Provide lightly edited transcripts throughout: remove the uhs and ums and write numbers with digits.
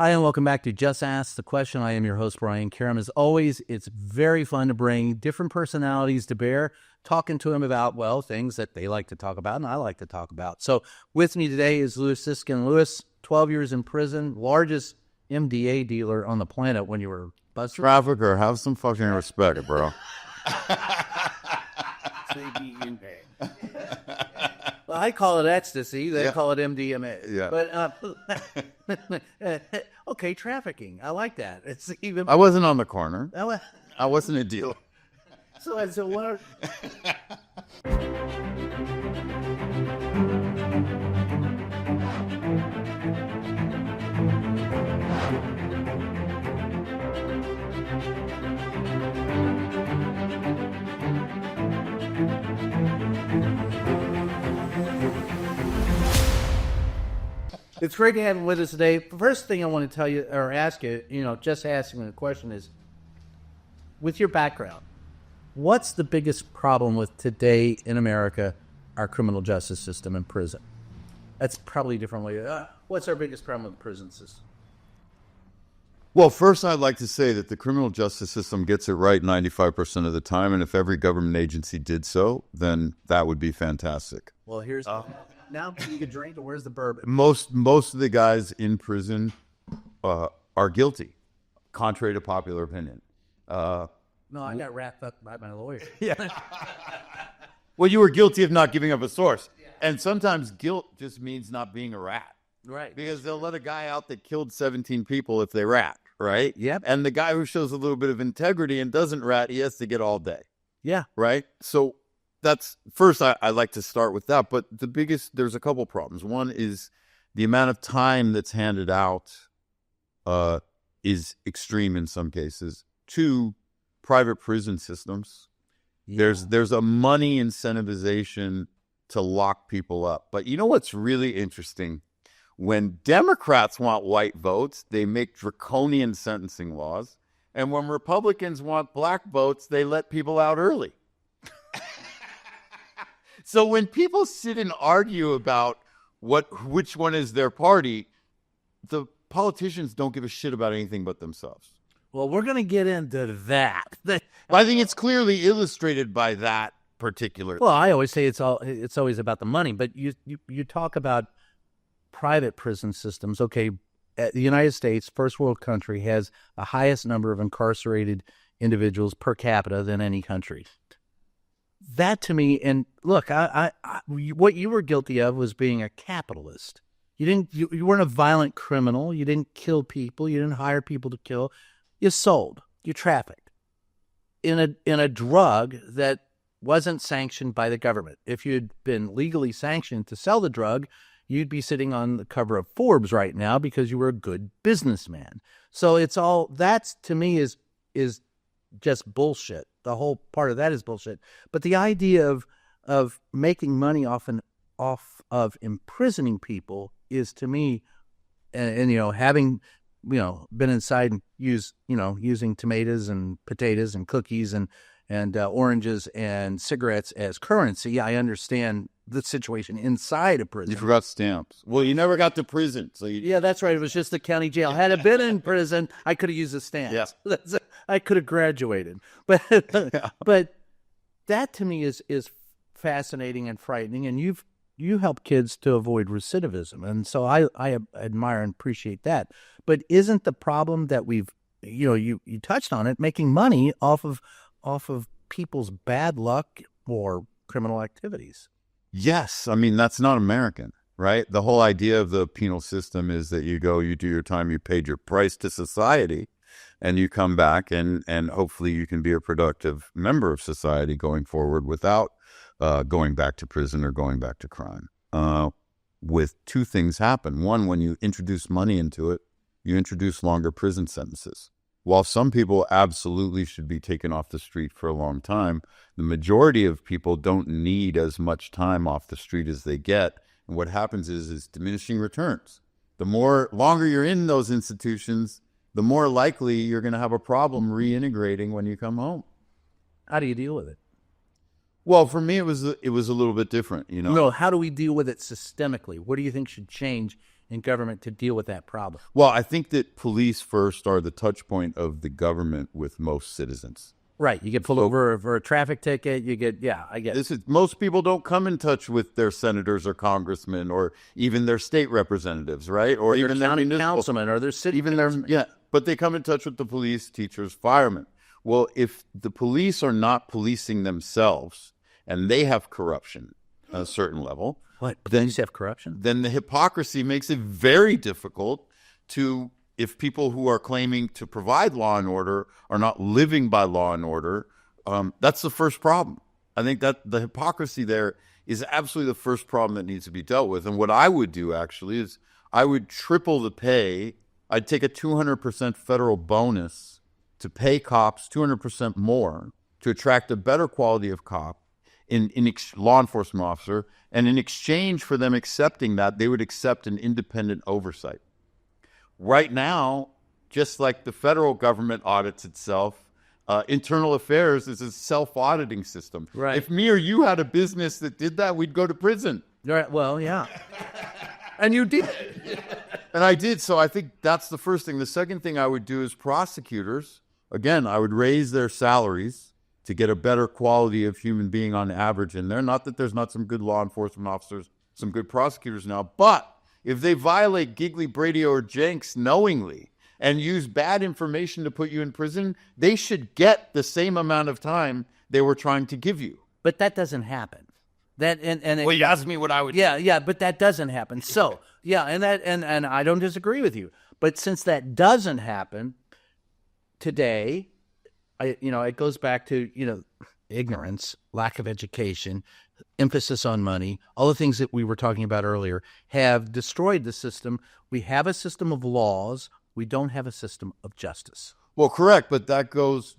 Hi, and welcome back to Just Ask the Question. I am your host, Brian Karem. As always, it's very fun to bring different personalities to bear, talking to them about, well, things that they like to talk about and I like to talk about. So with me today is Louis Ziskin. Louis, 12 years in prison, largest MDA dealer on the planet when you were busted. Trafficker, have some fucking respect, bro. Well, I call it ecstasy. They call it MDMA. Yeah. But okay, trafficking. I like that. It's even. I wasn't on the corner. Oh, I wasn't a dealer. so what are... It's great to have him with us today. The first thing I want to tell you or ask you, just asking the question is, with your background, what's the biggest problem with today in America, our criminal justice system and prison? That's probably a different way. What's our biggest problem with the prison system? Well, first, I'd like to say that the criminal justice system gets it right 95% of the time, and if every government agency did so, then that would be fantastic. Well, here's... Now you can drink, or where's the bourbon? Most of the guys in prison are guilty, contrary to popular opinion. No, I got wrapped up by my lawyer. Yeah. Well, you were guilty of not giving up a source. Yeah. And sometimes guilt just means not being a rat. Right. Because they'll let a guy out that killed 17 people if they rat, right? Yep. And the guy who shows a little bit of integrity and doesn't rat, he has to get all day. Yeah. Right? So that's first, I like to start with that. But there's a couple problems. One is the amount of time that's handed out is extreme in some cases. Two, private prison systems. Yeah. There's a money incentivization to lock people up. But you know what's really interesting? When Democrats want white votes, they make draconian sentencing laws. And when Republicans want black votes, they let people out early. So when people sit and argue about which one is their party, the politicians don't give a shit about anything but themselves. Well, we're going to get into that. I think it's clearly illustrated by that particular. Well, I always say it's always about the money, but you talk about private prison systems. Okay, the United States, first world country, has the highest number of incarcerated individuals per capita than any country. That to me, and look, what you were guilty of was being a capitalist. You weren't a violent criminal. You didn't kill people. You didn't hire people to kill. You sold. You trafficked in a drug that wasn't sanctioned by the government. If you'd been legally sanctioned to sell the drug, you'd be sitting on the cover of Forbes right now because you were a good businessman. So it's all that's to me is just bullshit. The whole part of that is bullshit. But the idea of making money off of imprisoning people is to me, and having been inside and using tomatoes and potatoes and cookies and oranges and cigarettes as currency, I understand the situation inside a prison. You forgot stamps. Well, you never got to prison. Yeah, that's right. It was just the county jail. Had I been in prison, I could have used a stamp. Yes. I could have graduated. But but that to me is fascinating and frightening. And you help kids to avoid recidivism. And so I admire and appreciate that. But isn't the problem that you touched on it, making money off of people's bad luck or criminal activities? Yes. I mean, that's not American, right? The whole idea of the penal system is that you do your time, you paid your price to society, and you come back and hopefully you can be a productive member of society going forward without going back to prison or going back to crime. With two things happen. One, when you introduce money into it, you introduce longer prison sentences. While some people absolutely should be taken off the street for a long time, the majority of people don't need as much time off the street as they get. And what happens is diminishing returns. The longer you're in those institutions, the more likely you're going to have a problem reintegrating when you come home. How do you deal with it? Well, for me, it was a little bit different, No, how do we deal with it systemically? What do you think should change in government to deal with that problem? Well, I think that police first are the touch point of the government with most citizens. Right. You get pulled over for a traffic ticket. You get, I get it. Most people don't come in touch with their senators or congressmen or even their state representatives, right? Or even their county councilman or their city. But they come in touch with the police, teachers, firemen. Well, if the police are not policing themselves and they have corruption at a certain level, Then you have corruption. Then the hypocrisy makes it very difficult to, if people who are claiming to provide law and order are not living by law and order, that's the first problem. I think that the hypocrisy there is absolutely the first problem that needs to be dealt with. And what I would do actually is I would triple the pay. I'd take a 200% federal bonus to pay cops 200% more to attract a better quality of cop in law enforcement officer. And in exchange for them accepting that, they would accept an independent oversight. Right now, just like the federal government audits itself, internal affairs is a self-auditing system. Right. If me or you had a business that did that, we'd go to prison. Right. Well, yeah. And you did. And I did. So I think that's the first thing. The second thing I would do is prosecutors. Again, I would raise their salaries to get a better quality of human being on average in there. Not that there's not some good law enforcement officers, some good prosecutors now, but if they violate Giggly, Brady, or Jenks knowingly and use bad information to put you in prison, they should get the same amount of time they were trying to give you. But that doesn't happen. Well, you asked me what I would do. Yeah, but that doesn't happen. So, and I don't disagree with you. But since that doesn't happen today, it goes back to, ignorance, lack of education, emphasis on money, all the things that we were talking about earlier have destroyed the system. We have a system of laws. We don't have a system of justice. Well, correct, but that goes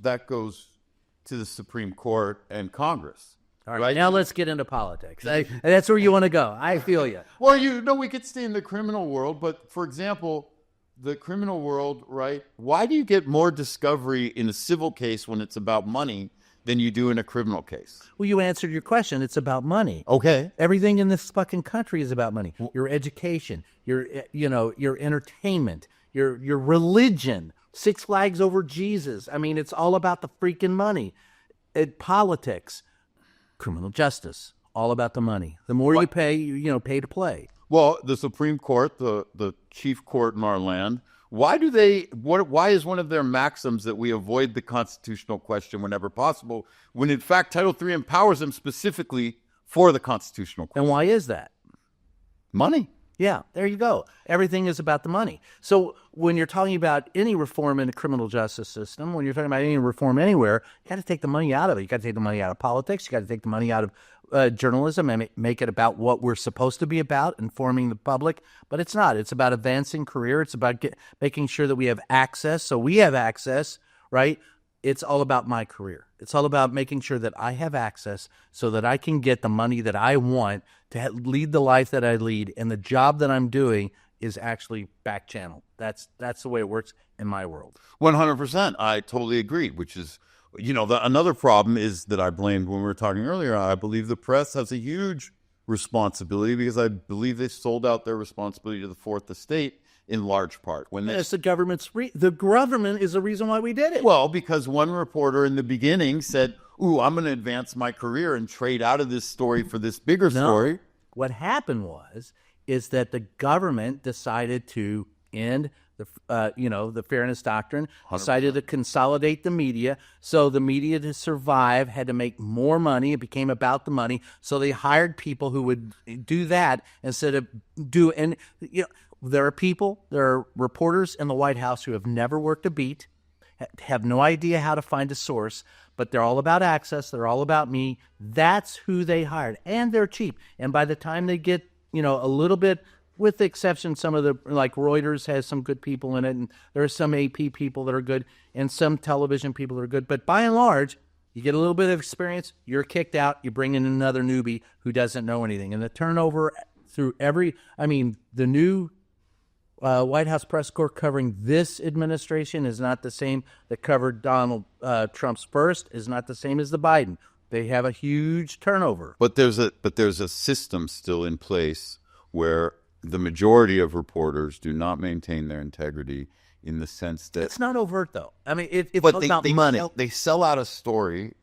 to the Supreme Court and Congress. All right, now let's get into politics. That's where you want to go. I feel you. Well, we could stay in the criminal world, but for example, the criminal world, right? Why do you get more discovery in a civil case when it's about money than you do in a criminal case? Well, you answered your question. It's about money. Okay. Everything in this fucking country is about money. Your education, your entertainment, your religion, Six Flags Over Jesus. I mean, it's all about the freaking money. Politics, criminal justice, all about the money. The more you pay, pay to play. Well, the Supreme Court, the chief court in our land, why is one of their maxims that we avoid the constitutional question whenever possible, when in fact Title III empowers them specifically for the constitutional question? And why is that? Money. Yeah, there you go. Everything is about the money. So when you're talking about any reform in the criminal justice system, when you're talking about any reform anywhere, you got to take the money out of it. You got to take the money out of politics. You got to take the money out of journalism and make it about what we're supposed to be about, informing the public. But it's not. It's about advancing career. It's about making sure that we have access. So we have access, right? It's all about my career. It's all about making sure that I have access so that I can get the money that I want to lead the life that I lead, and the job that I'm doing is actually back channel. That's the way it works in my world. 100%. I totally agree, which is, another problem is that I blamed when we were talking earlier. I believe the press has a huge responsibility because I believe they sold out their responsibility to the Fourth Estate in large part. It's the government's the government is the reason why we did it. Well, because one reporter in the beginning said, "Ooh, I'm going to advance my career and trade out of this story for this bigger story." What happened is that the government decided to end the fairness doctrine, 100%. Decided to consolidate the media. So the media to survive had to make more money. It became about the money. So they hired people who would do that instead of there are reporters in the White House who have never worked a beat, have no idea how to find a source, but they're all about access. They're all about me. That's who they hired. And they're cheap. And by the time they get, a little bit, with the exception, some of the, like Reuters has some good people in it, and there are some AP people that are good, and some television people that are good. But by and large, you get a little bit of experience, you're kicked out, you bring in another newbie who doesn't know anything. And the turnover through the new White House press corps covering this administration is not the same that covered Donald Trump's first, is not the same as the Biden. They have a huge turnover. But there's a system still in place where the majority of reporters do not maintain their integrity in the sense that It's not overt, though. I mean, it's but about money. They sell out a story.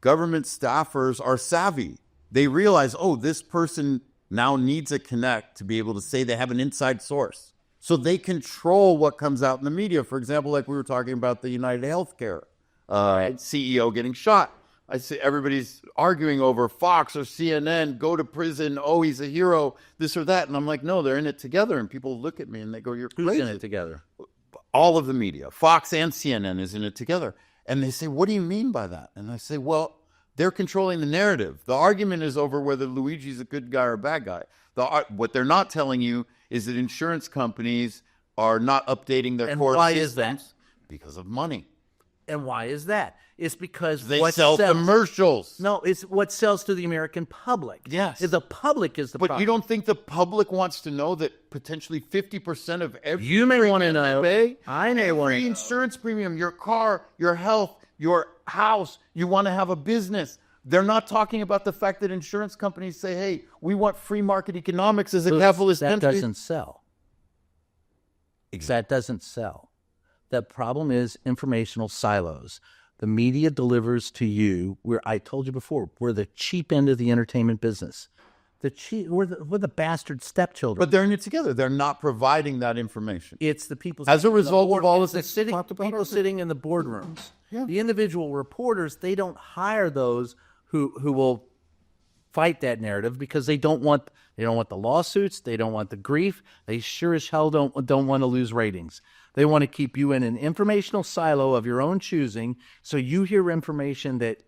Government staffers are savvy. They realize, oh, this person now needs a connect to be able to say they have an inside source. So they control what comes out in the media. For example, like we were talking about the United Healthcare CEO getting shot. I say everybody's arguing over Fox or CNN, go to prison, oh, he's a hero, this or that. And I'm like, no, they're in it together. And people look at me and they go, you're Who's crazy. in it together? All of the media, Fox and CNN is in it together. And they say, what do you mean by that? And I say, well, they're controlling the narrative. The argument is over whether Luigi's a good guy or a bad guy. What they're not telling you is that insurance companies are not updating their core why systems is that? because of money. And why is that? It's because They sell commercials. No, it's what sells to the American public. Yes. The public is the But problem. you don't think the public wants to know that potentially 50% of every You may want to know. pay, I may want every to know. insurance premium, your car, your health, your house, you want to have a business. They're not talking about the fact that insurance companies say, hey, we want free market economics as a capitalist That country. doesn't sell. That doesn't sell. The problem is informational silos. The media delivers to you, I told you before, we're the cheap end of the entertainment business. We're the bastard stepchildren. But they're in it together. They're not providing that information. It's the people As a result of all of the this sitting, talked about people earlier. sitting in the boardrooms. Yeah. The individual reporters, they don't hire those who will fight that narrative because they don't want the lawsuits, they don't want the grief, they sure as hell don't want to lose ratings. They want to keep you in an informational silo of your own choosing, so you hear information that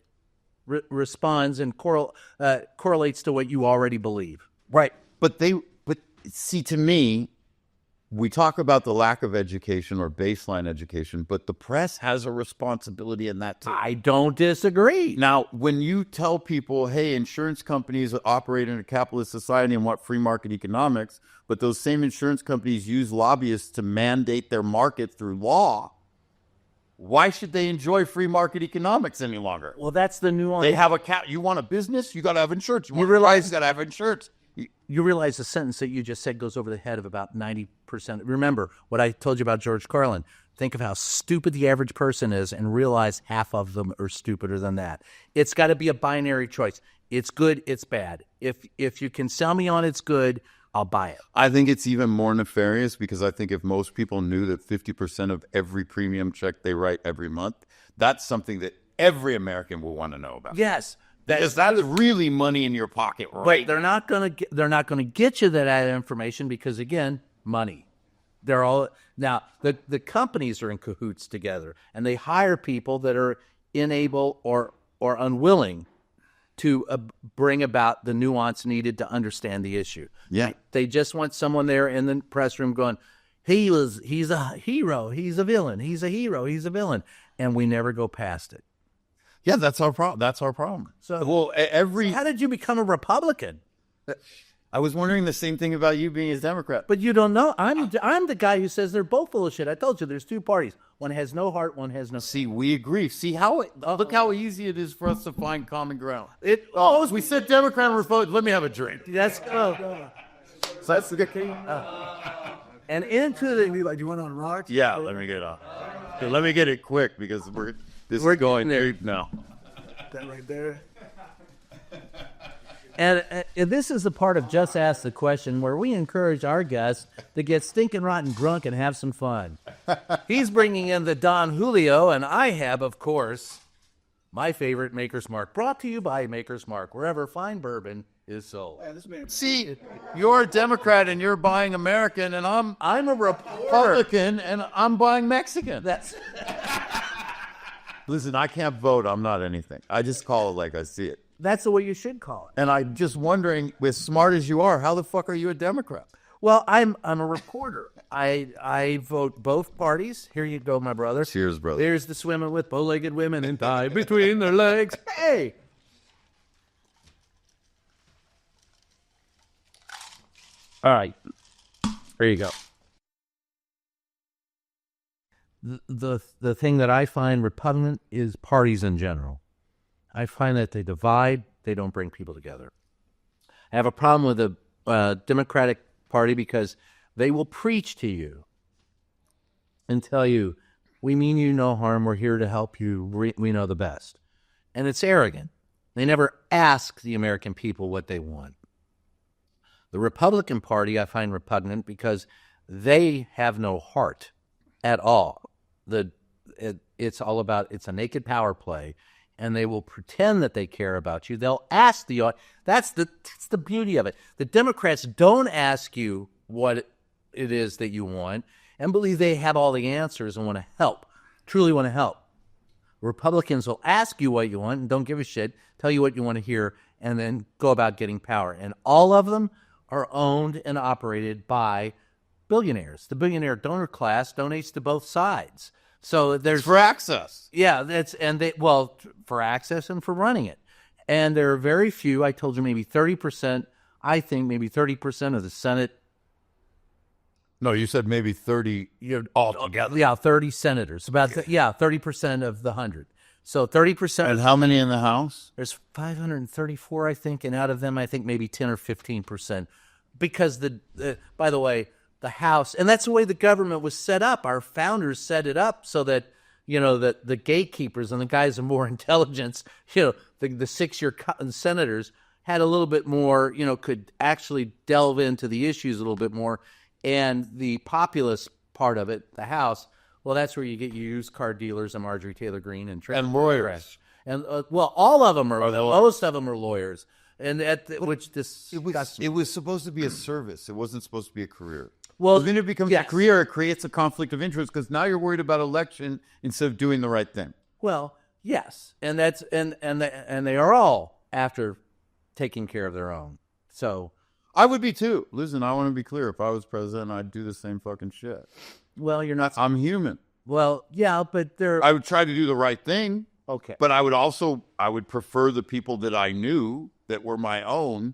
responds and correlates to what you already believe. Right. But see, to me, we talk about the lack of education or baseline education, but the press has a responsibility in that too. I don't disagree. Now, when you tell people, hey, insurance companies operate in a capitalist society and want free market economics, but those same insurance companies use lobbyists to mandate their market through law, why should they enjoy free market economics any longer? Well, that's the nuance. They have you want a business, you got to have insurance. You realize you got to have insurance. You realize the sentence that you just said goes over the head of about 90%. Remember what I told you about George Carlin. Think of how stupid the average person is and realize half of them are stupider than that. It's got to be a binary choice. It's good, it's bad. If you can sell me on it's good, I'll buy it. I think it's even more nefarious because I think if most people knew that 50% of every premium check they write every month, that's something that every American will want to know about. Yes. Because that is really money in your pocket, right? But they're not going to get you that information because, again, money. They're all now the companies are in cahoots together, and they hire people that are unable or unwilling to bring about the nuance needed to understand the issue. Yeah, they just want someone there in the press room going, he's a hero, he's a villain, he's a hero, he's a villain, and we never go past it. Yeah, that's our problem. That's our problem. So, how did you become a Republican? I was wondering the same thing about you being a Democrat. But you don't know. I'm the guy who says they're both full of shit. I told you there's two parties. One has no heart. One has no. See, we agree. See look how easy it is for us to find common ground. We said Democrat and Republican. Let me have a drink. That's So that's the good. And into the. Like, you want on rocks? Yeah, let me get off. Let me get it quick because we're going there now. That right there. And this is the part of Just Ask the Question where we encourage our guests to get stinking rotten drunk and have some fun. He's bringing in the Don Julio, and I have, of course, my favorite Maker's Mark, brought to you by Maker's Mark, wherever fine bourbon is sold. See, you're a Democrat and you're buying American, and I'm a Republican and I'm buying Mexican. Listen, I can't vote. I'm not anything. I just call it like I see it. That's the way you should call it. And I'm just wondering, as smart as you are, how the fuck are you a Democrat? Well, I'm a reporter. I vote both parties. Here you go, my brother. Cheers, brother. There's the swimming with bow-legged women and tie between their legs. Hey! All right. There you go. The thing that I find repugnant is parties in general. I find that they divide, they don't bring people together. I have a problem with the Democratic Party because they will preach to you and tell you, we mean you no harm, we're here to help you, we know the best. And it's arrogant. They never ask the American people what they want. The Republican Party I find repugnant because they have no heart at all. It's all about, it's a naked power play, and they will pretend that they care about you. They'll ask that's the beauty of it. The Democrats don't ask you what it is that you want and believe they have all the answers and want to help, truly want to help. Republicans will ask you what you want and don't give a shit, tell you what you want to hear, and then go about getting power. And all of them are owned and operated by billionaires. The billionaire donor class donates to both sides. So there's for access. Yeah, for access and for running it. And there are very few, I told you maybe 30%, I think maybe 30% of the Senate. No, you said maybe 30 altogether. Yeah, 30 senators. 30% of the 100. So 30%. And how many in the House? There's 534, I think, and out of them, I think maybe 10 or 15%. Because by the way, the House, and that's the way the government was set up. Our founders set it up so that, that the gatekeepers and the guys of more intelligence, the 6-year senators had a little bit more, could actually delve into the issues a little bit more. And the populist part of it, the House, well, that's where you get your used car dealers and Marjorie Taylor Greene and lawyers. And all of them are, most of them are lawyers. And it was supposed to be a service. It wasn't supposed to be a career. Well, then it becomes a career. It creates a conflict of interest because now you're worried about election instead of doing the right thing. Well, yes, and that's and they are all after taking care of their own. So I would be too. Listen, I want to be clear. If I was president, I'd do the same fucking shit. Well, you're not. I'm human. Well, yeah, but I would try to do the right thing. Okay. But I would prefer the people that I knew that were my own,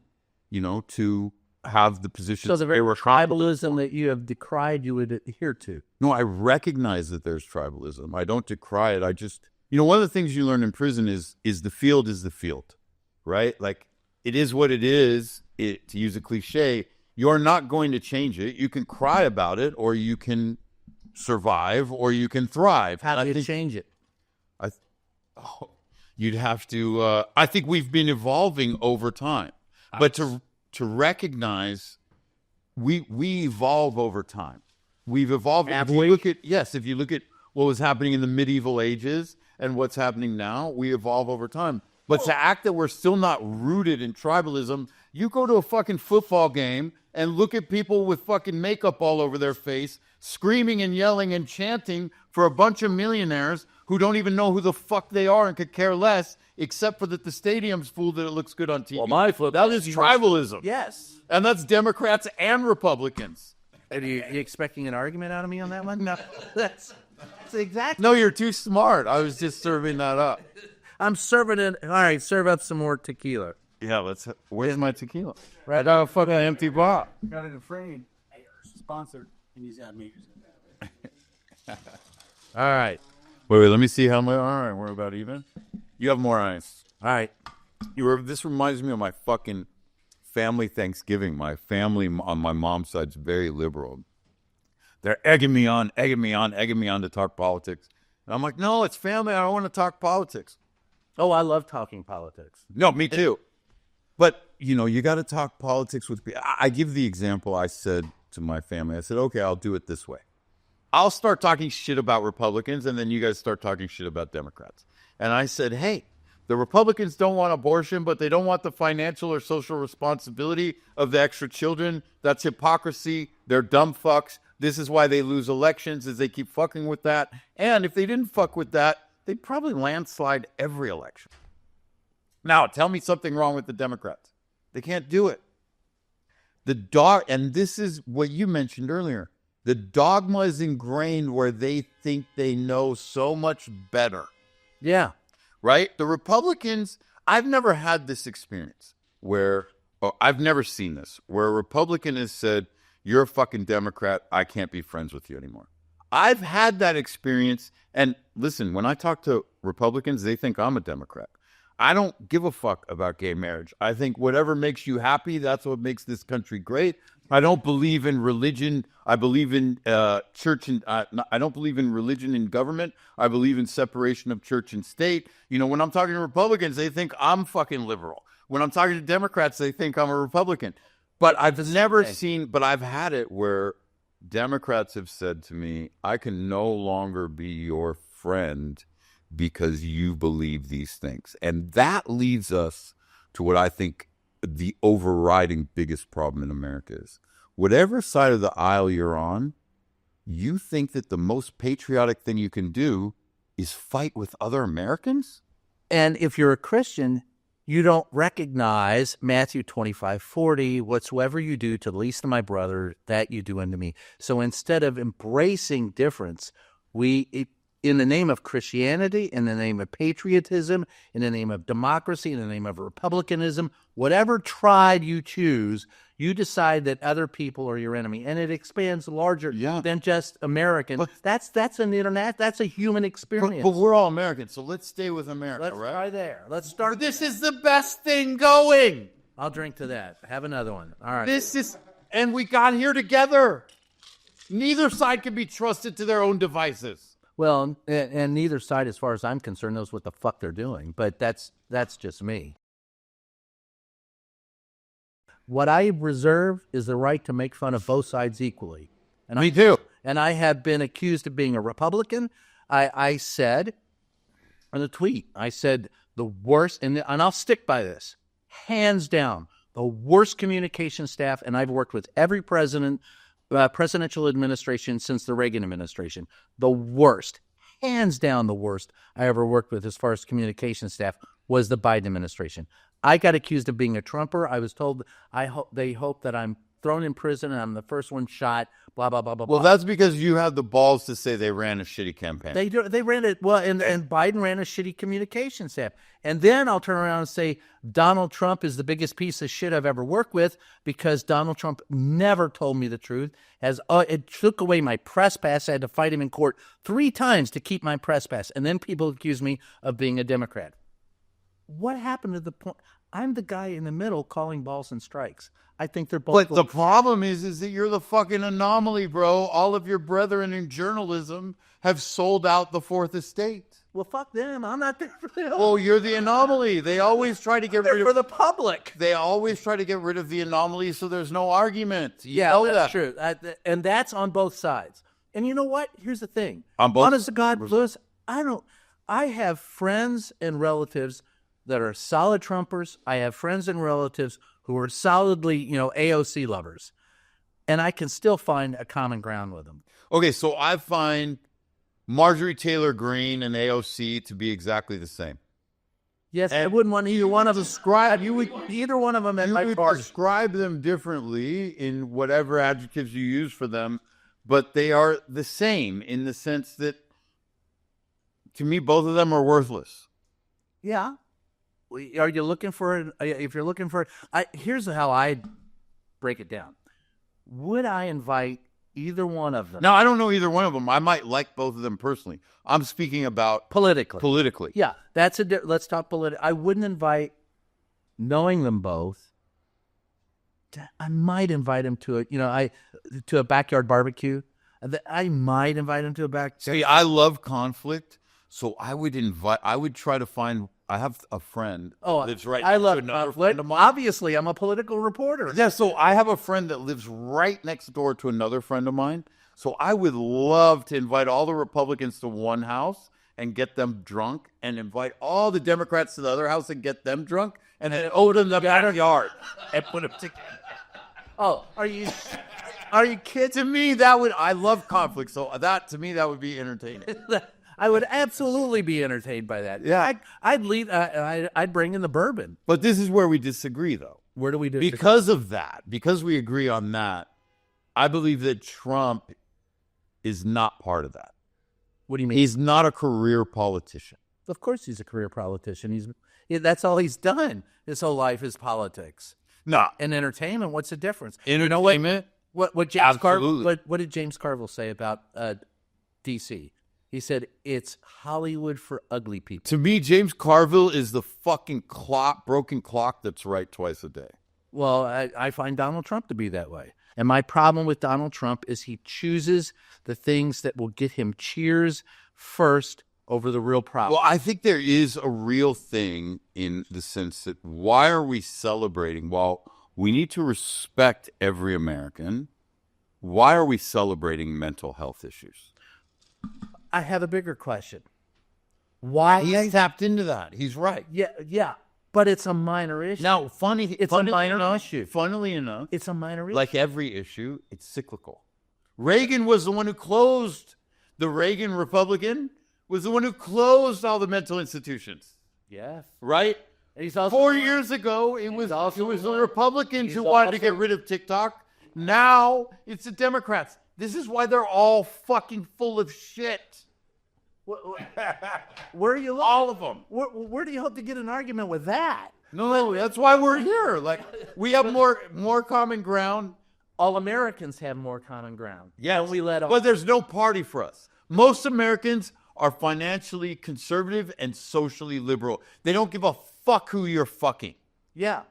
to have the positions. So the very tribalism that you have decried, you would adhere to. No, I recognize that there's tribalism. I don't decry it. I just, one of the things you learn in prison is the field is the field, right? Like, it is what it is. To use a cliche, you're not going to change it. You can cry about it, or you can survive, or you can thrive. How do you change it? You'd have to. I think we've been evolving over time, but to recognize we evolve over time. We've evolved. If you look at what was happening in the medieval ages and what's happening now, we evolve over time. But to act that we're still not rooted in tribalism, you go to a fucking football game and look at people with fucking makeup all over their face, screaming and yelling and chanting for a bunch of millionaires who don't even know who the fuck they are and could care less, except for that the stadium's full that it looks good on TV. Well, that is tribalism. Yes. And that's Democrats and Republicans. Are you expecting an argument out of me on that one? No. That's exactly. No, you're too smart. I was just serving that up. I'm serving it. All right, serve up some more tequila. Yeah, where's my tequila? Right. I got a fucking empty bottle. Got it in frame. Sponsored. And he's got me. All right. Wait, let me see how much. All right, we're about even. You have more ice. All right. This reminds me of my fucking family Thanksgiving. My family on my mom's side is very liberal. They're egging me on to talk politics. And I'm like, no, it's family. I don't want to talk politics. Oh, I love talking politics. No, me too. But, you got to talk politics with people. I give the example I said to my family. I said, okay, I'll do it this way. I'll start talking shit about Republicans, and then you guys start talking shit about Democrats. And I said, hey, the Republicans don't want abortion, but they don't want the financial or social responsibility of the extra children. That's hypocrisy. They're dumb fucks. This is why they lose elections, is they keep fucking with that. And if they didn't fuck with that, they'd probably landslide every election. Now, tell me something wrong with the Democrats. They can't do it. And this is what you mentioned earlier. The dogma is ingrained where they think they know so much better. Yeah. Right? The Republicans, I've never had this experience I've never seen this, where a Republican has said, you're a fucking Democrat, I can't be friends with you anymore. I've had that experience. And listen, when I talk to Republicans, they think I'm a Democrat. I don't give a fuck about gay marriage. I think whatever makes you happy, that's what makes this country great. I don't believe in religion. I believe in church and I don't believe in religion and government. I believe in separation of church and state. You know, when I'm talking to Republicans, they think I'm fucking liberal. When I'm talking to Democrats, they think I'm a Republican. But I've never seen, but I've had it where Democrats have said to me, I can no longer be your friend because you believe these things. And that leads us to what I think the overriding biggest problem in America is. Whatever side of the aisle you're on, you think that the most patriotic thing you can do is fight with other Americans? And if you're a Christian, you don't recognize Matthew 25:40, whatsoever you do to the least of my brother, that you do unto me. So instead of embracing difference, in the name of Christianity, in the name of patriotism, in the name of democracy, in the name of republicanism, whatever tribe you choose, you decide that other people are your enemy, and it expands larger than just American. But that's a human experience. But we're all Americans, so let's stay with America. Let's right? try there. Let's start. This is the best thing going. I'll drink to that. Have another one. All right. And we got here together. Neither side can be trusted to their own devices. Well, and neither side, as far as I'm concerned, knows what the fuck they're doing. But that's just me. What I reserve is the right to make fun of both sides equally. And Me too. And I have been accused of being a Republican. I said in a tweet, I said the worst, and I'll stick by this, hands down, the worst communication staff, and I've worked with every presidential administration since the Reagan administration, the worst, hands down the worst I ever worked with as far as communication staff was the Biden administration. I got accused of being a Trumper. I was told they hope that I'm thrown in prison and I'm the first one shot, blah, blah, blah, blah, Well, blah. that's because you have the balls to say they ran a shitty campaign. They ran it, well, and Biden ran a shitty communication staff. And then I'll turn around and say Donald Trump is the biggest piece of shit I've ever worked with because Donald Trump never told me the truth. It took away my press pass. I had to fight him in court 3 times to keep my press pass. And then people accuse me of being a Democrat. What happened to the point? I'm the guy in the middle calling balls and strikes. I think they're both. But the problem is that you're the fucking anomaly, bro. All of your brethren in journalism have sold out the Fourth Estate. Well, fuck them. I'm not there for them. Well, you're the anomaly. They always try to get rid of for the public. They always try to get rid of the anomaly so there's no argument. That's true. And that's on both sides. And you know what? Here's the thing. On both. Honest to God, Louis, I have friends and relatives that are solid Trumpers. I have friends and relatives who are solidly, AOC lovers. And I can still find a common ground with them. Okay, so I find Marjorie Taylor Greene and AOC to be exactly the same. Yes, I wouldn't want either one of them. Either one of them at my party. Describe them differently in whatever adjectives you use for them, but they are the same in the sense that, to me, both of them are worthless. Yeah. Are you looking for it? If you're looking for it, here's how I break it down. Would I invite either one of them? Now, I don't know either one of them. I might like both of them personally. I'm speaking about politically. Yeah, let's talk political. I wouldn't invite, knowing them both. I might invite him to a backyard barbecue. I might invite him to a backyard. See, I love conflict, so I would try to find. I have a friend that lives right I next love to another conflict. friend of mine. Obviously, I'm a political reporter. Yeah, so I have a friend that lives right next door to another friend of mine. So I would love to invite all the Republicans to one house and get them drunk, and invite all the Democrats to the other house and get them drunk, and then open the backyard and put them together. Oh, are you kidding? To me, I love conflict, so to me that would be entertaining. I would absolutely be entertained by that. Yeah. I'd bring in the bourbon. But this is where we disagree, though. Where do we disagree? Because of that, because we agree on that, I believe that Trump is not part of that. What do you mean? He's not a career politician. Of course he's a career politician. That's all he's done his whole life is politics. No. And entertainment, what's the difference? Entertainment? What did James Carville say about D.C.? He said, it's Hollywood for ugly people. To me, James Carville is the fucking broken clock that's right twice a day. Well, I find Donald Trump to be that way. And my problem with Donald Trump is he chooses the things that will get him cheers first over the real problem. Well, I think there is a real thing in the sense that why are we celebrating? While we need to respect every American, why are we celebrating mental health issues? I have a bigger question. Why? He tapped into that. He's right. Yeah. But it's a minor issue. Now, It's a minor issue. Funnily enough, It's a minor issue. like every issue, it's cyclical. Reagan was the one who closed, the Reagan Republican was the one who closed all the mental institutions, Yes. right? And he's also 4 years ago, it was the Republicans he's who wanted to also- get rid of TikTok. Now it's the Democrats. This is why they're all fucking full of shit. Where are you looking? All of them. Where do you hope to get an argument with that? No, that's why we're here. Like, we have more common ground. All Americans have more common ground. Yeah, we let but there's no party for us. Most Americans are financially conservative and socially liberal. They don't give a fuck who you're fucking. Yeah.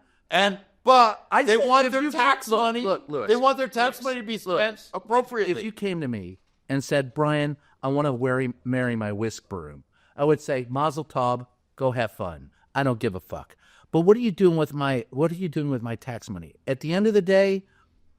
But I they said want if their you- tax money. Look, Louis. They want their tax money to be spent appropriately. If you came to me and said, Brian, I want to marry my whisk broom, I would say, Mazel tov, go have fun. I don't give a fuck. But what are you doing with my tax money? At the end of the day,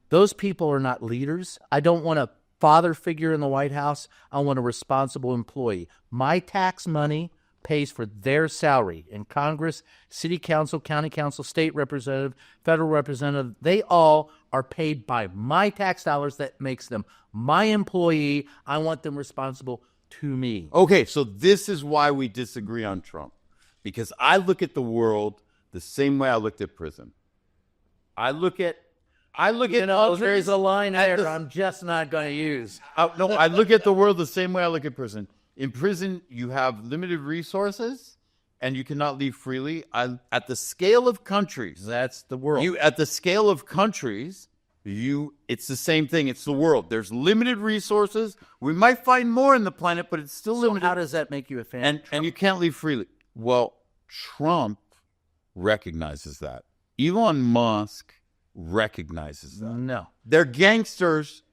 those people are not leaders. I don't want a father figure in the White House. I want a responsible employee. My tax money pays for their salary in Congress, city council, county council, state representative, federal representative. They all are paid by my tax dollars. That makes them my employee. I want them responsible to me. Okay, so this is why we disagree on Trump. Because I look at the world the same way I looked at prison. I look at There's a line there I'm just not going to use. No, I look at the world the same way I look at prison. In prison, you have limited resources, and you cannot leave freely. At the scale of countries, That's the world. At the scale of countries, it's the same thing. It's the world. There's limited resources. We might find more in the planet, but it's still So limited. how does that make you a fan? And you can't leave freely. Well, Trump recognizes that. Elon Musk recognizes that. No. They're gangsters.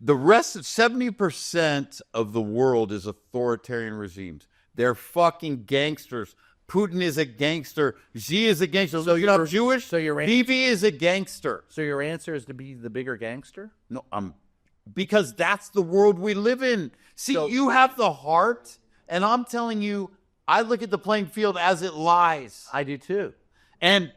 The rest of 70% of the world is authoritarian regimes. They're fucking gangsters. Putin is a gangster. Xi is a gangster. So you're not Jewish? So your Bibi is a gangster. So your answer is to be the bigger gangster? No, because that's the world we live in. See, So- you have the heart, and I'm telling you, I look at the playing field as it lies. I do too. And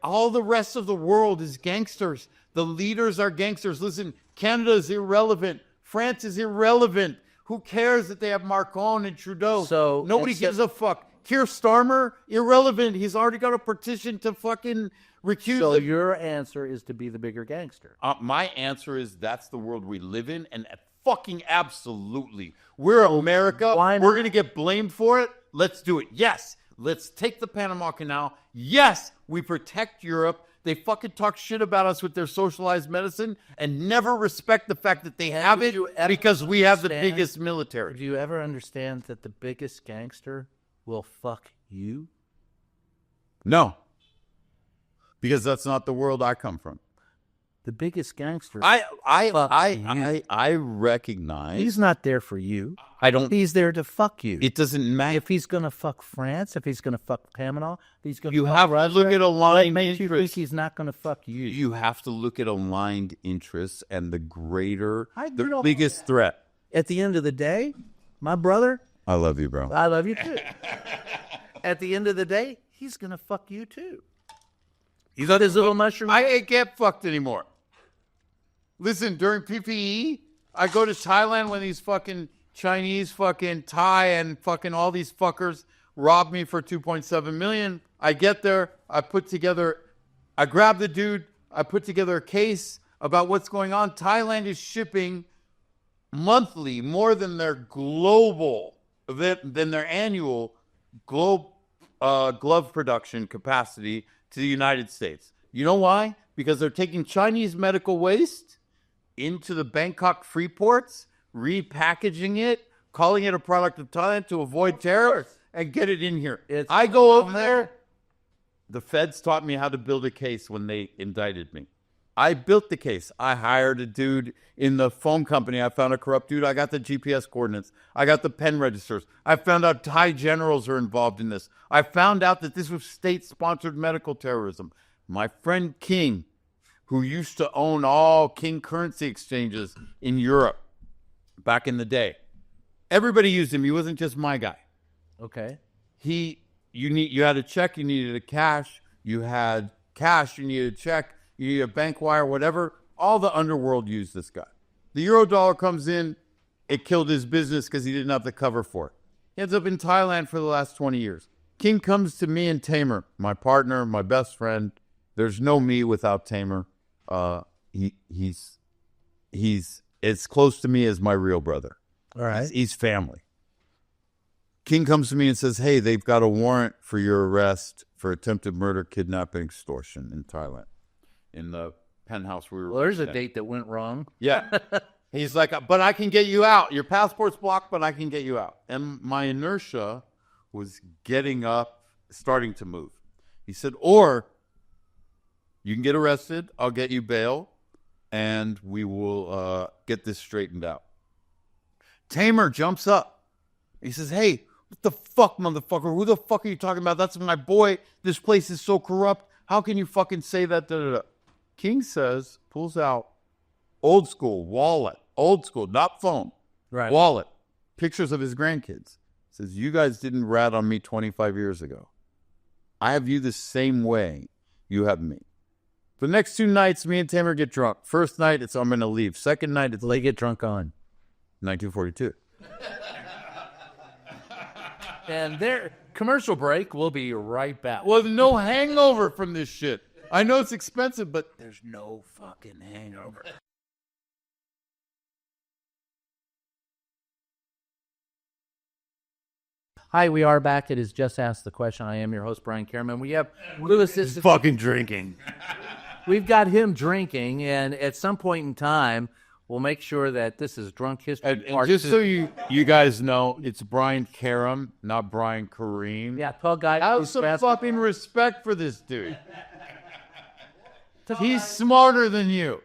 all the rest of the world is gangsters. The leaders are gangsters. Listen, Canada is irrelevant. France is irrelevant. Who cares that they have Macron and Trudeau? So nobody gives a fuck. Keir Starmer, irrelevant. He's already got a petition to fucking recuse So him. your answer is to be the bigger gangster. My answer is that's the world we live in, and fucking absolutely. We're America. why not? We're going to get blamed for it. Let's do it. Yes. Let's take the Panama Canal. Yes. We protect Europe. They fucking talk shit about us with their socialized medicine and never respect the fact that they have it because we have the biggest military. Do you ever understand that the biggest gangster will fuck you? No. Because that's not the world I come from. The biggest gangster. I recognize. He's not there for you. I don't. He's there to fuck you. It doesn't matter. If he's going to fuck France, if he's going to fuck Panama, if he's going You have to look at aligned you think interests. he's not going to fuck you. You have to look at aligned interests and the agree the on biggest threat. At the end of the day, my brother, I love you, bro. I love you too. At the end of the day, he's going to fuck you too. He's on his little mushroom. I ain't get fucked anymore. Listen, during PPE, I go to Thailand when these fucking Chinese fucking Thai and fucking all these fuckers robbed me for $2.7 million. I get there, I grab the dude, I put together a case about what's going on. Thailand is shipping monthly more than their annual glove production capacity to the United States. You know why? Because they're taking Chinese medical waste into the Bangkok free ports, repackaging it, calling it a product of Thailand to avoid tariffs, and get it in here. I go over there. the feds taught me how to build a case when they indicted me. I built the case. I hired a dude in the phone company. I found a corrupt dude. I got the GPS coordinates. I got the pen registers. I found out Thai generals are involved in this. I found out that this was state-sponsored medical terrorism. My friend King, who used to own all King currency exchanges in Europe back in the day, everybody used him. He wasn't just my guy. Okay. You had a check, you needed a cash. You had cash, you needed a check. You need a bank wire, whatever. All the underworld used this guy. The Eurodollar comes in. It killed his business because he didn't have the cover for it. He ends up in Thailand for the last 20 years. King comes to me and Tamer, my partner, my best friend. There's no me without Tamer. He's as close to me as my real brother. All right. He's family. King comes to me and says, hey, they've got a warrant for your arrest for attempted murder, kidnapping, extortion in Thailand. In the penthouse we were. Well, there's a date that went wrong. Yeah. He's like, but I can get you out. Your passport's blocked, but I can get you out. And my inertia was getting up, starting to move. He said, or you can get arrested. I'll get you bail, and we will get this straightened out. Tamer jumps up. He says, hey, what the fuck, motherfucker? Who the fuck are you talking about? That's my boy. This place is so corrupt. How can you fucking say that? Da, da, da. King says, pulls out old school wallet, old school, not phone, Right. wallet, pictures of his grandkids. Says, you guys didn't rat on me 25 years ago. I have you the same way you have me. The next 2 nights, me and Tamer get drunk. First night, it's I'm going to leave. Second night, it's They get drunk on. 1942. And their commercial break. We'll be right back. Well, no hangover from this shit. I know it's expensive, but There's no fucking hangover. Hi, we are back. It is Just Ask the Question. I am your host, Brian Karem. We have Louis Ziskin. fucking drinking. We've got him drinking, and at some point in time, we'll make sure that this is drunk history. And just so you guys know, it's Brian Karem, not Brian Kareem. Yeah, tall guy. Have who's some fast. fucking respect for this dude. He's smarter than you.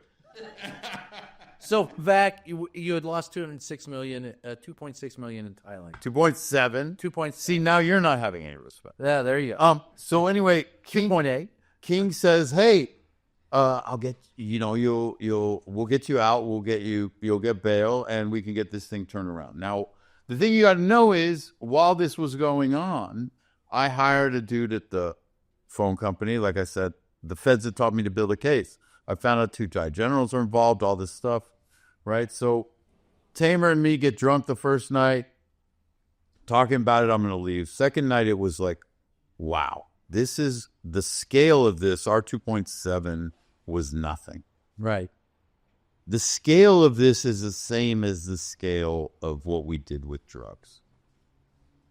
So, Vac, you had lost 2.6 million in Thailand. 2.7. 2.6. See, now you're not having any respect. Yeah, there you go. So anyway, King 2.8. King says, "Hey, I'll get we'll get you out. You'll get bail, and we can get this thing turned around." Now, the thing you got to know is, while this was going on, I hired a dude at the phone company. Like I said, the feds had taught me to build a case. I found out 2 Thai generals are involved. All this stuff, right? So, Tamer and me get drunk the first night, talking about it. I'm going to leave. Second night, it was like, wow. This is the scale of this. Our 2.7 was nothing. Right. The scale of this is the same as the scale of what we did with drugs.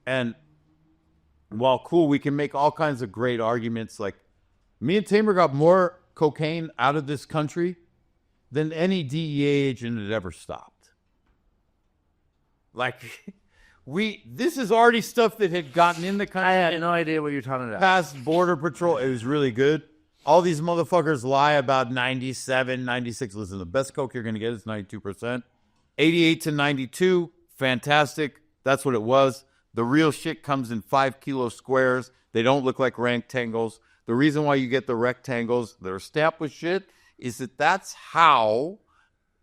And while cool, we can make all kinds of great arguments. Like, me and Tamer got more cocaine out of this country than any DEA agent had ever stopped. Like, this is already stuff that had gotten in the country. I had no idea what you're talking about. Past Border Patrol. It was really good. All these motherfuckers lie about 97, 96. Listen, the best coke you're going to get is 92%. 88 to 92, fantastic. That's what it was. The real shit comes in 5 kilo squares. They don't look like rectangles. The reason why you get the rectangles that are stamped with shit is that that's how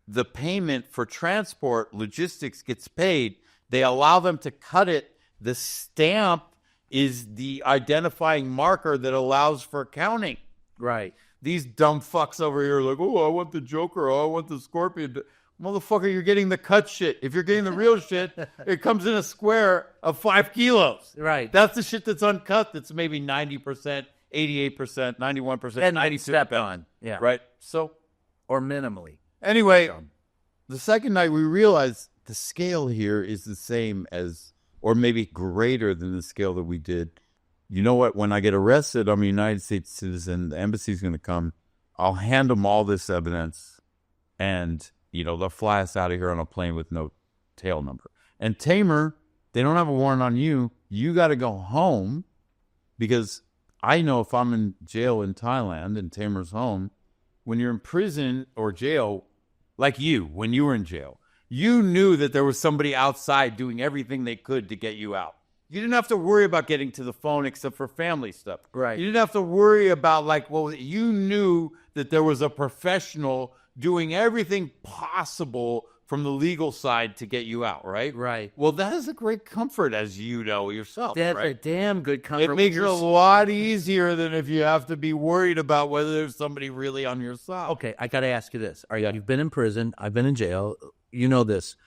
the payment for transport logistics gets paid. They allow them to cut it. The stamp is the identifying marker that allows for counting. Right. These dumb fucks over here are like, oh, I want the Joker. Oh, I want the Scorpion. Motherfucker, you're getting the cut shit. If you're getting the real shit, it comes in a square of 5 kilos. Right. That's the shit that's uncut. That's maybe 90%, 88%, 91%, And 92%. step on. Yeah. Right? So, Or minimally. anyway, the second night we realized the scale here is the same as, or maybe greater than the scale that we did. You know what? When I get arrested, I'm a United States citizen. The embassy's going to come. I'll hand them all this evidence, and they'll fly us out of here on a plane with no tail number. And Tamer, they don't have a warrant on you. You got to go home because I know if I'm in jail in Thailand, in Tamer's home, when you're in prison or jail, like when you were in jail, you knew that there was somebody outside doing everything they could to get you out. You didn't have to worry about getting to the phone except for family stuff. Right. You didn't have to worry about you knew that there was a professional doing everything possible from the legal side to get you out, right? Right. Well, that is a great comfort, as you know yourself. That's right? a damn good comfort. It makes it a lot easier than if you have to be worried about whether there's somebody really on your side. Okay, I got to ask you this. You've been in prison. I've been in jail. You know this.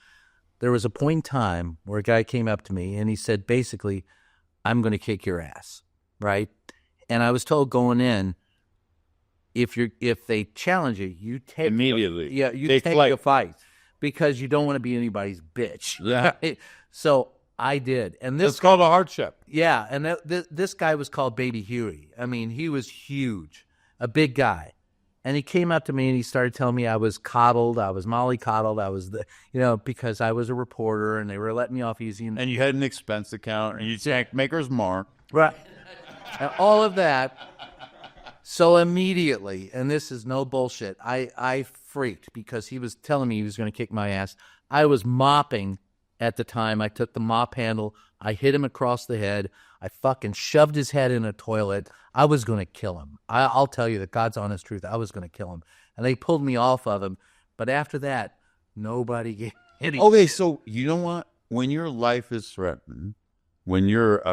There was a point in time where a guy came up to me and he said, basically, I'm going to kick your ass, right? And I was told going in, if they challenge you, you take immediately. You take a fight because you don't want to be anybody's bitch. Yeah. So I did, and It's called a hardship. Yeah, and this guy was called Baby Huey. I mean, he was huge, a big guy. And he came up to me and he started telling me I was coddled, I was mollycoddled, I was because I was a reporter and they were letting me off easy. And you had an expense account and you say Maker's Mark. Right. And all of that. So immediately, and this is no bullshit, I freaked because he was telling me he was going to kick my ass. I was mopping at the time. I took the mop handle. I hit him across the head. I fucking shoved his head in a toilet. I was going to kill him. I'll tell you the God's honest truth. I was going to kill him. And they pulled me off of him. But after that, nobody gave any. Okay, so you know what? When your life is threatened, when you're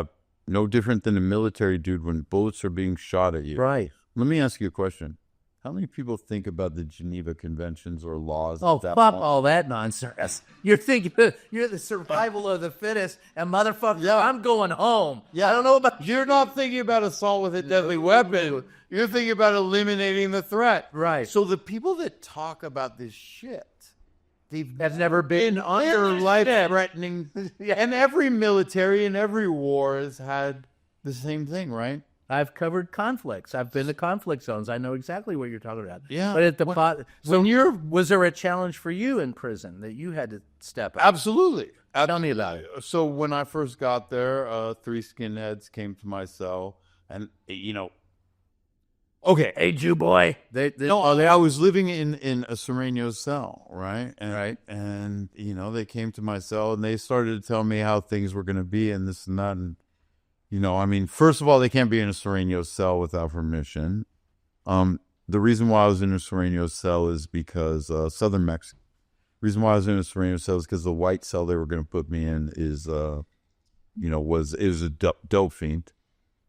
no different than a military dude when bullets are being shot at you. Right. Let me ask you a question. How many people think about the Geneva Conventions or laws? Oh, fuck all that nonsense. You're thinking you're the survival of the fittest, and motherfucker, I'm going home. Yeah. I don't know about You're not thinking about assault with a deadly weapon. You're thinking about eliminating the threat. Right. So the people that talk about this shit, That's never been under life-threatening. And every military and every war has had the same thing, right? I've covered conflicts. I've been to conflict zones. I know exactly what you're talking about. Yeah. But at the was there a challenge for you in prison that you had to step up? Absolutely. Tell me about it. So when I first got there, 3 skinheads came to my cell, and okay, Hey, Jew boy. I was living in a Sereno cell, right? Right. And they came to my cell and they started to tell me how things were going to be and this and that. And first of all, they can't be in a Sereno cell without permission. The reason why I was in a Sereno cell is because Southern Mexico. The reason why I was in a Sereno cell is because the white cell they were going to put me in was a dope fiend.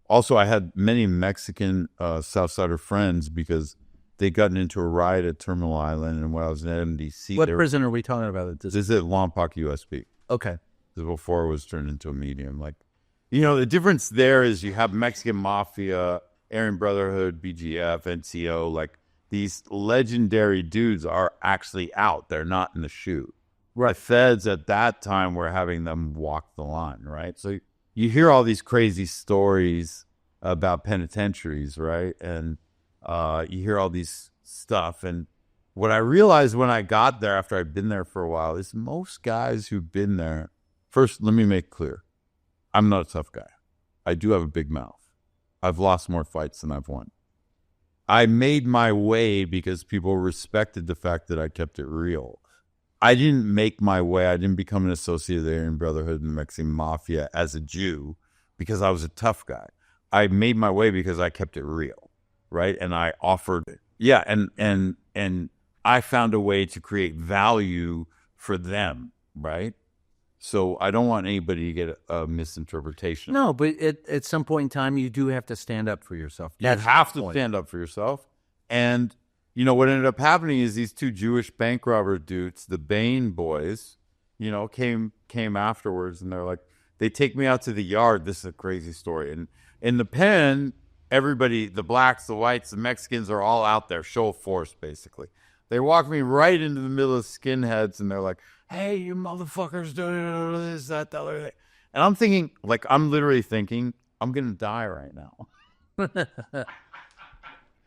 Also, I had many Mexican Southsider friends because they'd gotten into a riot at Terminal Island, and when I was in MDC, What prison are we talking about? This is at Lompoc, USB. Okay. This is before it was turned into a medium. The difference there is you have Mexican Mafia, Aryan Brotherhood, BGF, NCO. These legendary dudes are actually out. They're not in the chute. Right. The feds at that time were having them walk the line, right? So you hear all these crazy stories about penitentiaries, right? And you hear all these stuff. And what I realized when I got there, after I'd been there for a while, is most guys who've been there, first, let me make clear, I'm not a tough guy. I do have a big mouth. I've lost more fights than I've won. I made my way because people respected the fact that I kept it real. I didn't make my way. I didn't become an associate of the Aryan Brotherhood and the Mexican Mafia as a Jew because I was a tough guy. I made my way because I kept it real, right? And I offered it. Yeah, and I found a way to create value for them, right? So I don't want anybody to get a misinterpretation. No, but at some point in time, you do have to stand up for yourself. You have to stand up for yourself. And what ended up happening is these 2 Jewish bank robber dudes, the Bain boys, came afterwards, and they're like, they take me out to the yard. This is a crazy story. And in the pen, everybody, the blacks, the whites, the Mexicans are all out there, show of force, basically. They walk me right into the middle of skinheads, and they're like, hey, you motherfuckers doing this, that, the other thing. And I'm thinking, I'm literally thinking, I'm going to die right now.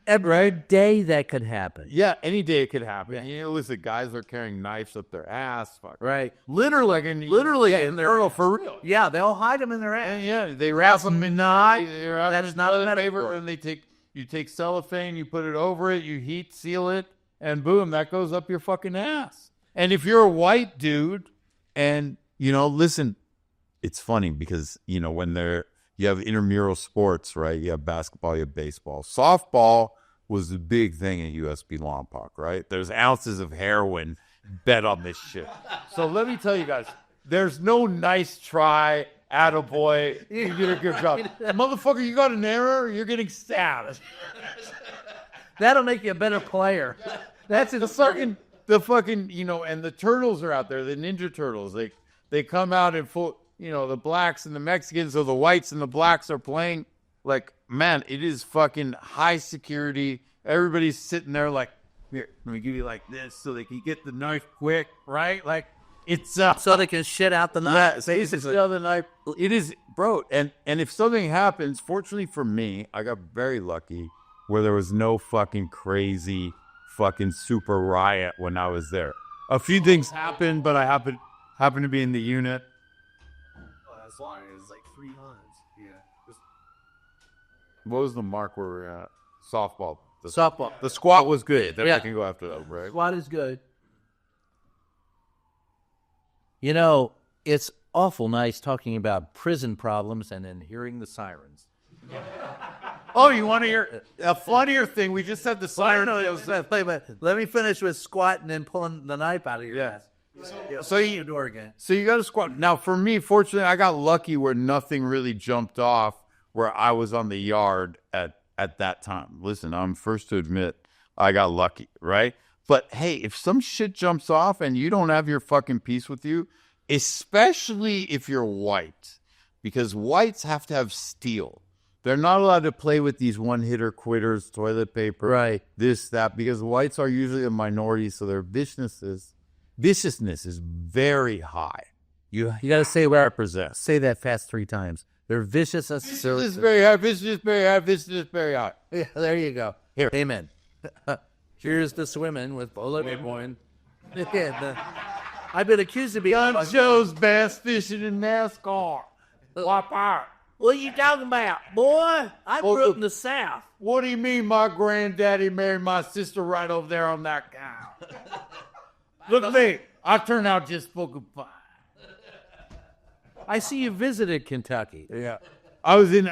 Every day that could happen. Yeah, any day it could happen. You know, listen, guys are carrying knives up their ass. Fuck. Right. Literally in their for real. Yeah, they'll hide them in their ass. And yeah, they wrap them in knives. That's not a metaphor. And you take cellophane, you put it over it, you heat seal it, and boom, that goes up your fucking ass. And if you're a white dude, and you know, listen, it's funny because you know when you have intramural sports, right? You have basketball, you have baseball, softball was the big thing at USB Lompoc, right? There's ounces of heroin bet on this shit. So let me tell you guys, there's no nice try, attaboy, you did a good job. Motherfucker, you got an error, you're getting stabbed. That'll make you a better player. That's the fucking, you know, and the turtles are out there, the Ninja Turtles. They come out in full, you know, the blacks and the Mexicans, or the whites and the blacks are playing. Like, man, it is fucking high security. Everybody's sitting there like, here, let me give you like this so they can get the knife quick, right? Like, it's so they can shit out the knife. The knife. It is, bro. And if something happens, fortunately for me, I got very lucky where there was no fucking crazy fucking super riot when I was there. A few things happened, but I happened to be in the unit. Oh, that's long. It's like 3 months. Yeah. What was the mark where we're at? Softball. Softball. The squat was good. Then Yeah. I can go after that, right? Squat is good. You know, it's awful nice talking about prison problems and then hearing the sirens. Oh, you want to hear a funnier thing? We just had the siren. Let me finish with squat and then pulling the knife out of your ass. So you door again. So you got to squat. Now, for me, fortunately, I got lucky where nothing really jumped off where I was on the yard at that time. Listen, I'm first to admit I got lucky, right? But hey, if some shit jumps off and you don't have your fucking piece with you, especially if you're white, because whites have to have steel. They're not allowed to play with these one-hitter quitters, toilet paper, right? This, that, because whites are usually a minority, so their viciousness is very high. You got to say where I possess. Say that fast 3 times. They're vicious. Vicious is very high. Vicious is very high. Vicious is very high. Yeah, there you go. Here. Amen. Here's the swimming with Bolo Boyne. I've been accused of being Gun shows bass fishing in NASCAR. Whop out. What are you talking about, boy? I grew up in the South. What do you mean my granddaddy married my sister right over there on that cow? Look at me. I turned out just fucking fine. I see you visited Kentucky. Yeah. I was in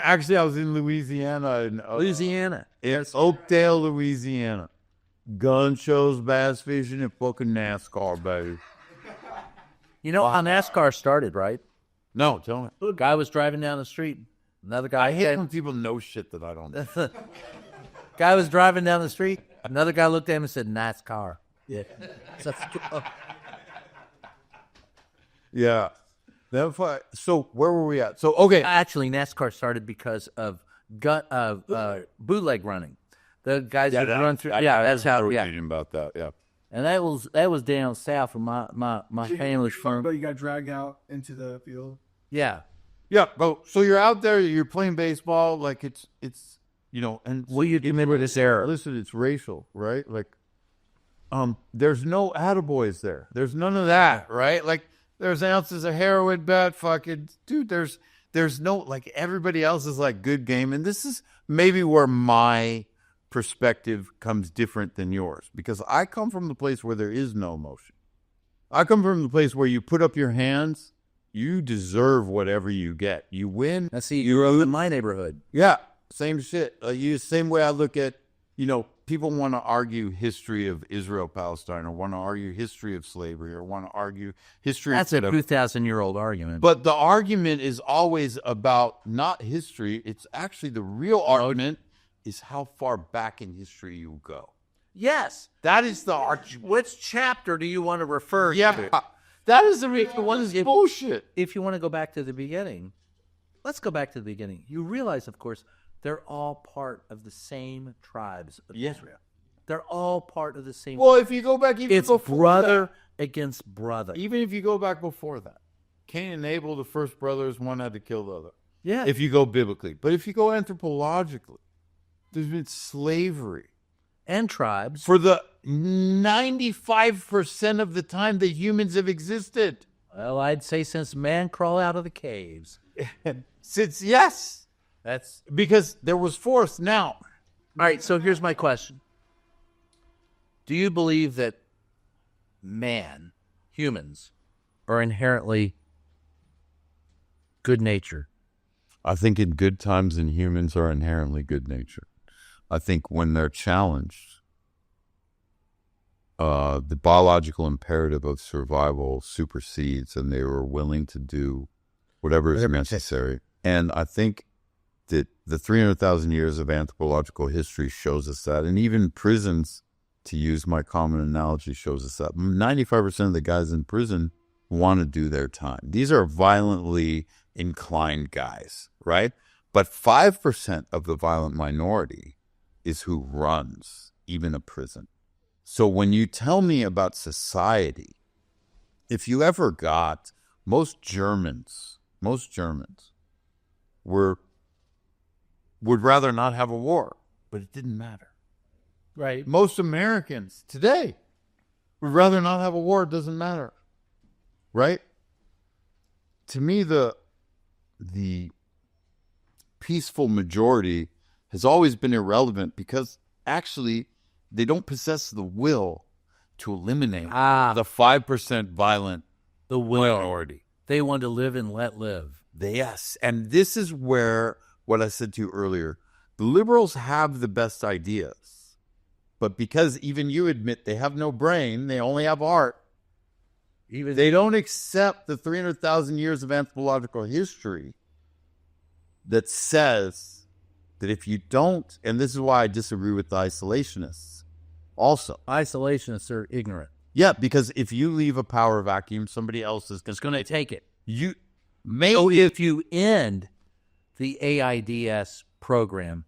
Louisiana. Louisiana. Yes, Oakdale, Louisiana. Gun shows, bass fishing, and fucking NASCAR, baby. You know how NASCAR started, right? No, tell me. A guy was driving down the street. Another guy. I hate when people know shit that I don't know. Guy was driving down the street. Another guy looked at him and said, "NASCAR." Yeah. Yeah. So where were we at? So okay. Actually, NASCAR started because of bootleg running. The guys that run through. That's how. Yeah. Reading about that. Yeah. And that was down south from my family's farm. But you got dragged out into the field. Yeah. Yeah. But so you're out there. You're playing baseball. Like it's you know. And will you remember this era? Listen, it's racial, right? Like, there's no attaboys there. There's none of that, right? Like, there's ounces of heroin, bet, fucking dude. There's no, like, everybody else is like good game, and this is maybe where my perspective comes different than yours, because I come from the place where there is no emotion. I come from the place where you put up your hands, you deserve whatever you get. You win. I see you're in my neighborhood. Yeah, same shit. Same way I look at, you know, people want to argue history of Israel-Palestine, or want to argue history of slavery, or want to argue history. That's a 2,000-year-old argument. But the argument is always about not history. It's actually the real argument is how far back in history you go. Yes. That is the argument. Which chapter do you want to refer to? Yeah. That is the one is bullshit. If you want to go back to the beginning, let's go back to the beginning. You realize, of course, they're all part of the same tribes of Israel. They're all part of the same. Well, if you go back, it's brother against brother. Even if you go back before that, Cain and Abel, the first brothers, one had to kill the other. Yeah. If you go biblically, but if you go anthropologically, There's been slavery. And tribes. For the 95% of the time that humans have existed. Well, I'd say since man crawled out of the caves. Yes. That's Because there was force. Now, all right. So here's my question: do you believe that humans, are inherently good-natured? I think in good times and humans are inherently good-natured. I think when they're challenged, the biological imperative of survival supersedes, and they were willing to do whatever is necessary. And I think that the 300,000 years of anthropological history shows us that. And even prisons, to use my common analogy, shows us that. 95% of the guys in prison want to do their time. These are violently inclined guys, right? But 5% of the violent minority is who runs even a prison. So when you tell me about society, if you ever got most Germans would rather not have a war, but it didn't matter. Right. Most Americans today would rather not have a war, it doesn't matter. Right? To me, the peaceful majority has always been irrelevant because actually they don't possess the will to eliminate the 5% violent minority. They want to live and let live. Yes. And this is where what I said to you earlier, the liberals have the best ideas. But because even you admit they have no brain, they only have heart, they don't accept the 300,000 years of anthropological history that says that if you don't, and this is why I disagree with the isolationists also. Isolationists are ignorant. Yeah, because if you leave a power vacuum, somebody else is going to take it. So if you end the AIDS program,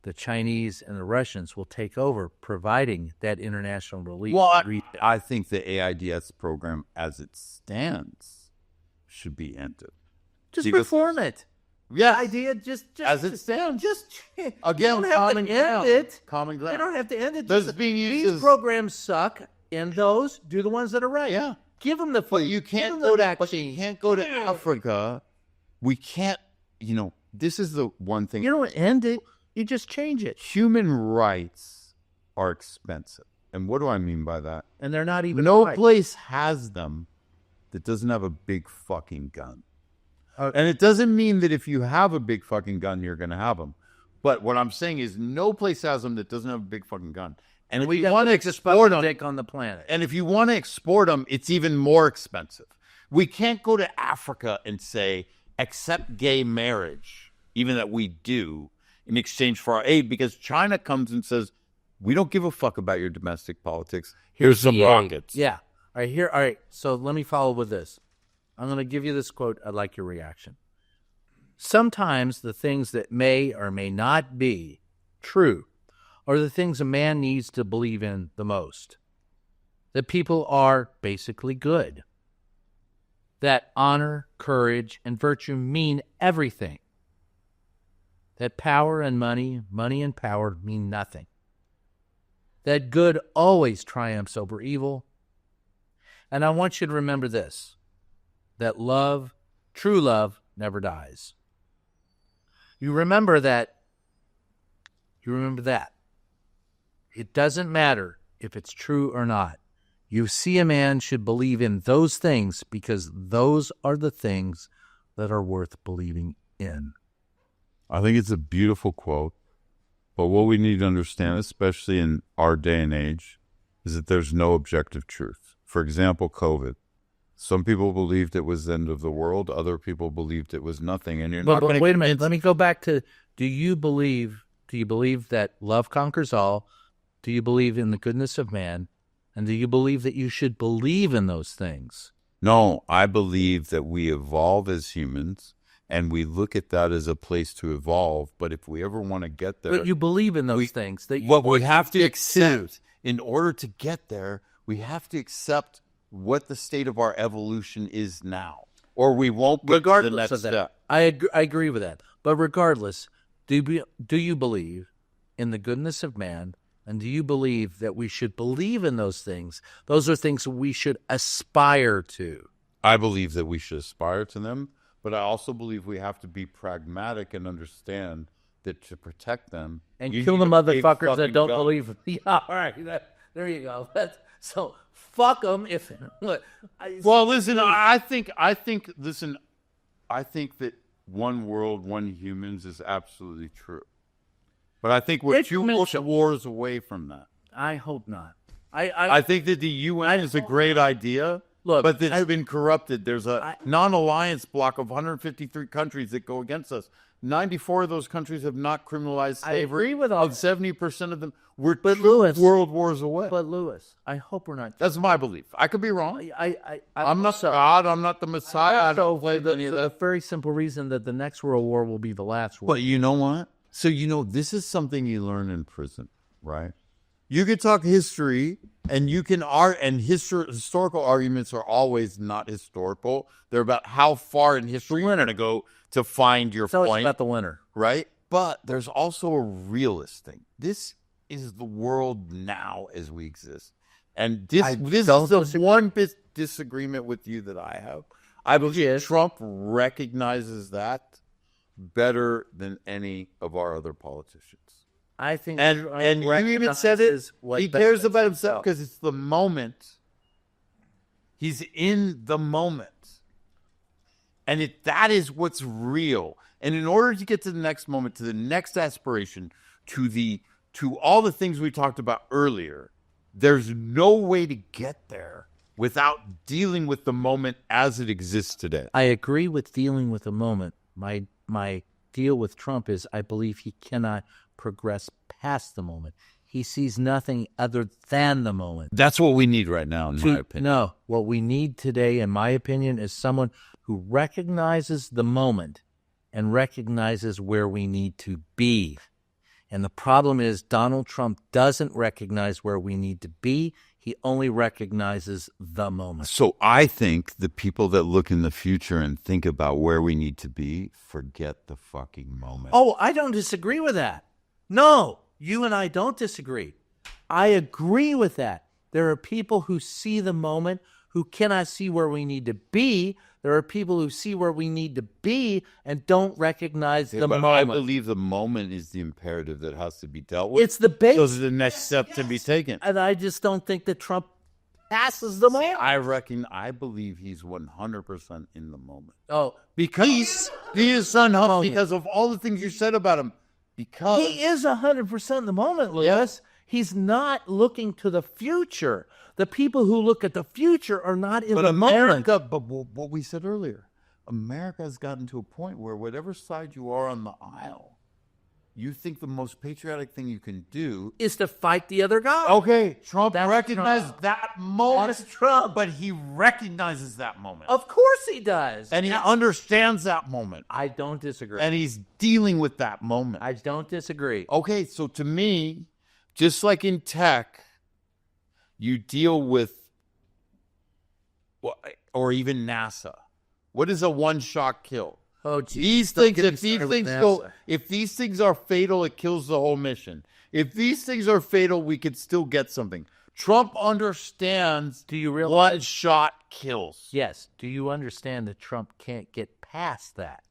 the Chinese and the Russians will take over, providing that international relief. Well, I think the AIDS program, as it stands, should be ended. Just reform it. Yeah, idea just as it stands. Just again, don't have to end it. Common ground. They don't have to end it. These programs suck. End those. Do the ones that are right. Yeah, give them the. But you can't go to. But you can't go to Africa. We can't. This is the one thing. You don't end it. You just change it. Human rights are expensive, and what do I mean by that? And they're not even. No place has them that doesn't have a big fucking gun. And it doesn't mean that if you have a big fucking gun, you're going to have them. But what I'm saying is no place has them that doesn't have a big fucking gun. And if you want to export them on the planet. And if you want to export them, it's even more expensive. We can't go to Africa and say, accept gay marriage, even that we do, in exchange for our aid, because China comes and says, we don't give a fuck about your domestic politics. Here's some rockets. Yeah. All right. So let me follow with this. I'm going to give you this quote. I'd like your reaction. Sometimes the things that may or may not be true are the things a man needs to believe in the most. That people are basically good. That honor, courage, and virtue mean everything. That power and money and power mean nothing. That good always triumphs over evil. And I want you to remember this. That love, true love, never dies. You remember that. It doesn't matter if it's true or not. You see, a man should believe in those things because those are the things that are worth believing in. I think it's a beautiful quote. But what we need to understand, especially in our day and age, is that there's no objective truth. For example, COVID. Some people believed it was the end of the world. Other people believed it was nothing. And you're not going to... Wait a minute. Let me go back to, do you believe that love conquers all? Do you believe in the goodness of man? And do you believe that you should believe in those things? No, I believe that we evolve as humans, and we look at that as a place to evolve. But if we ever want to get there... But you believe in those things. What we have to accept, in order to get there, we have to accept what the state of our evolution is now, or we won't get to the next step. I agree with that. But regardless, do you believe in the goodness of man? And do you believe that we should believe in those things? Those are things we should aspire to. I believe that we should aspire to them, but I also believe we have to be pragmatic and understand that to protect them And you kill the need a big motherfuckers that fucking don't gun. believe. Yeah, all right. There you go. So fuck them if. Look, Well, listen, I think that one world, one humans is absolutely true. But I think we're It's two Mitchell. wars away from that. I hope not. I think that the UN is a great idea, Look, but it's been corrupted. There's a non-alliance block of 153 countries that go against us. 94 of those countries have not criminalized slavery. I agree with all of 70% of them. We're But two Louis- world wars away. But Louis, I hope we're not. That's my belief. I could be wrong. I'm not so- God. I'm not the Messiah. I So don't play any of the that. very simple reason that the next world war will be the last war. But you know what? So, this is something you learn in prison, right? You could talk history, and you can historical arguments are always not historical. They're about how far in history you're going to go to find your It's always point, about the winner. right? But there's also a realist thing. This is the world now as we exist. And this is the one disagreement with you that I have. I believe Trump recognizes that better than any of our other politicians. I think, And you even said it. He cares about himself because it's the moment. He's in the moment, and that is what's real. And in order to get to the next moment, to the next aspiration, to all the things we talked about earlier, there's no way to get there without dealing with the moment as it exists today. I agree with dealing with the moment. My deal with Trump is I believe he cannot progress past the moment. He sees nothing other than the moment. That's what we need right now, in my opinion. No, what we need today, in my opinion, is someone who recognizes the moment and recognizes where we need to be. And the problem is Donald Trump doesn't recognize where we need to be. He only recognizes the moment. So I think the people that look in the future and think about where we need to be forget the fucking moment. Oh, I don't disagree with that. No, you and I don't disagree. I agree with that. There are people who see the moment who cannot see where we need to be. There are people who see where we need to be and don't recognize the But moment. I believe the moment is the imperative that has to be dealt with. It's the base. Those are the next step to be taken. And I just don't think that Trump passes the moment. I believe he's 100% in the moment. Oh, Because he is unhumble, because of all the things you said about him. Because he is 100% in the moment, Louis. He's not looking to the future. The people who look at the future are not in the moment. But what we said earlier, America has gotten to a point where whatever side you are on the aisle, you think the most patriotic thing you can do Is to fight the other guy. Okay, Trump That's recognized Trump. that moment. That's Trump. But he recognizes that moment. Of course he does. And he understands that moment. I don't disagree. And he's dealing with that moment. I don't disagree. Okay, so to me, just like in tech, you deal with, or even NASA. What is a one-shot kill? Oh, geez. These Don't things, get me if these started with things NASA. if these things are fatal, it kills the whole mission. If these things are fatal, we could still get something. Trump understands. Do you realize? One shot kills. Yes. Do you understand that Trump can't get past that?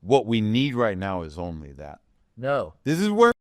What we need right now is only that. No. This is where